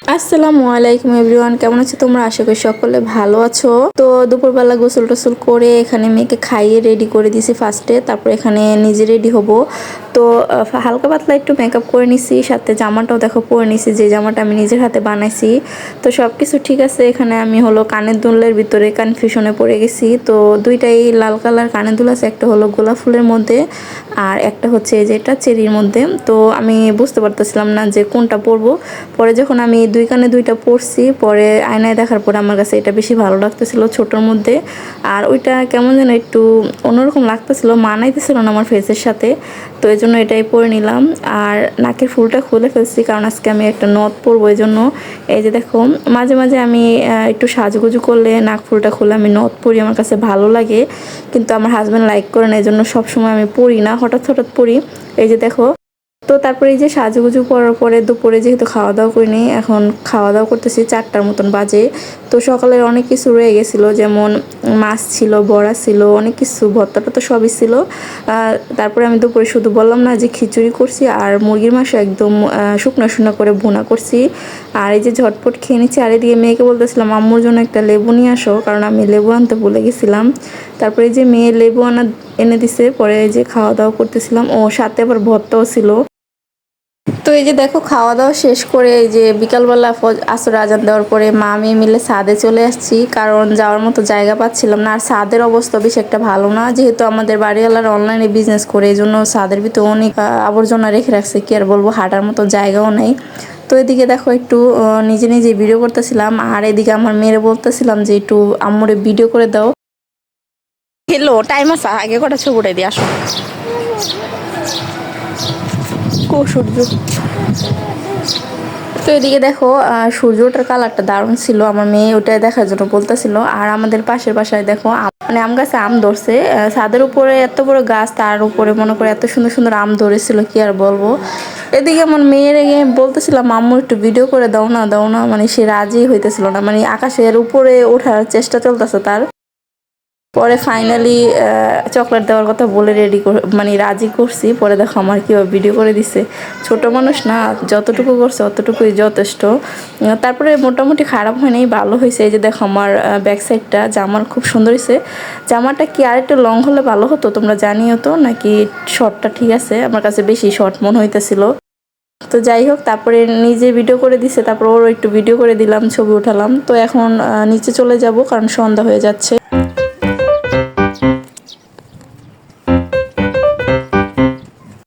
আসসালামু আলাইকুম এভরিওয়ান, কেমন আছো তোমরা? আশা করি সকলে ভালো আছো। তো দুপুরবেলা গোসল টোসল করে এখানে মেয়েকে খাইয়ে রেডি করে দিছি ফার্স্টে, তারপর এখানে নিজে রেডি হব। তো হালকা পাতলা একটু মেকআপ করে নিছি, সাথে জামাটাও দেখো পরে নিছি, যে জামাটা আমি নিজের হাতে বানাইছি। তো সব কিছু ঠিক আছে। এখানে আমি হলো কানের দুলের ভিতরে কনফিউশনে পড়ে গেছি। তো দুইটাই লাল কালার কানের দুল আছে, একটা হলো গোলাপ ফুলের মধ্যে আর একটা হচ্ছে যেটা চেরির মধ্যে। তো আমি বুঝতে পারতেছিলাম না যে কোনটা পরবো। পরে যখন আমি দুই কানে দুইটা পরছি, পরে আয়নায় দেখার পরে আমার কাছে এটা বেশি ভালো লাগতেছিল ছোটোর মধ্যে। আর ওইটা কেমন যেন একটু অন্যরকম লাগতেছিল, মানাইতেছিল না আমার ফেসের সাথে। তো এই জন্য এটাই পরে নিলাম। আর নাকের ফুলটা খুলে ফেলছি, কারণ আজকে আমি একটা নথ পরবো। এই জন্য এই যে দেখো, মাঝে মাঝে আমি একটু সাজগুজু করলে নাক ফুলটা খুলে আমি নথ পরি, আমার কাছে ভালো লাগে। কিন্তু আমার হাজব্যান্ড লাইক করে না, এই জন্য সবসময় আমি পরি না, হঠাৎ হঠাৎ পরি। এই যে দেখো। তো তারপরে এই যে সাজুগুজু করার পরে দুপুরে যেহেতু খাওয়া দাওয়া করিনি, এখন খাওয়া দাওয়া করতেছি 4টার মতন বাজে। তো সকালের অনেক কিছু রয়ে গেছিলো, যেমন মাছ ছিল, বড়া ছিল, অনেক কিছু, ভর্তাটা তো সবই ছিল। তারপরে আমি দুপুরে শুধু বললাম না যে খিচুড়ি করছি আর মুরগির মাংস একদম শুকনো শুকনো করে ভুনা করছি। আর এই যে ঝটপট খেয়ে নিচ্ছি। আর এদিকে মেয়েকে বলতেছিলাম আম্মুর জন্য একটা লেবু নিয়ে আসো, কারণ আমি লেবু আনতে ভুলে গেছিলাম। তারপরে এই যে মেয়ে লেবু এনে দিছে, পরে এই যে খাওয়া দাওয়া করতেছিলাম। ও সাথে আবার ভর্তাও ছিল। তো এই যে দেখো, খাওয়া দাওয়া শেষ করে এই যে বিকালবেলা আসর আজান দেওয়ার পরে মা আমি মিলে ছাদে চলে আসছি, কারণ যাওয়ার মতো জায়গা পাচ্ছিলাম না। আর ছাদের অবস্থা বেশি একটা ভালো না, যেহেতু আমাদের বাড়িওয়ালারা অনলাইনে বিজনেস করে, এই জন্য ছাদের ভিতরে অনেক আবর্জনা রেখে রাখছে, কি আর বলবো, হাঁটার মতো জায়গাও নেই। তো এদিকে দেখো একটু নিজে নিজে ভিডিও করতেছিলাম, আর এদিকে আমার মেয়েরে বলতেছিলাম যে একটু আম্মুরে ভিডিও করে দাও। হ্যালো, টাইম আছে, আগে কটা ছবি উঠাই দিয়ে আসো। সূর্য। তো এদিকে দেখো, সূর্যটার কালারটা দারুণ ছিল, আমার মেয়ে ওটা দেখার জন্য বলতেছিল। আর আমাদের পাশের বাসায় দেখো মানে আম গাছে আম ধরছে, ছাদের উপরে এত বড় গাছ, তার উপরে মনে করে এত সুন্দর সুন্দর আম ধরেছিল, কি আর বলবো। এদিকে আমার মেয়ের বলতেছিলাম আম্মু একটু ভিডিও করে দাও না দাও না, মানে সে রাজি হইতেছিল না, মানে আকাশের উপরে ওঠার চেষ্টা চলতেছে তার। পরে ফাইনালি চকলেট দেওয়ার কথা বলে মানে রাজি করছি। পরে দেখো আমার কীভাবে ভিডিও করে দিছে। ছোট মানুষ না, যতটুকু করছে অতটুকুই যথেষ্ট। তারপরে মোটামুটি খারাপ হয়নি, ভালো হয়েছে। এই যে দেখো আমার ব্যাক সাইডটা জামার খুব সুন্দর হয়েছে। জামাটা কি আর একটু লং হলে ভালো হতো, তোমরা জানিও তো, নাকি শর্টটা ঠিক আছে? আমার কাছে বেশি শর্ট মনে হইতেছিল। তো যাই হোক, তারপরে নিজে ভিডিও করে দিছে, তারপর ওর একটু ভিডিও করে দিলাম, ছবি উঠালাম। তো এখন নিচে চলে যাব, কারণ সন্ধ্যা হয়ে যাচ্ছে।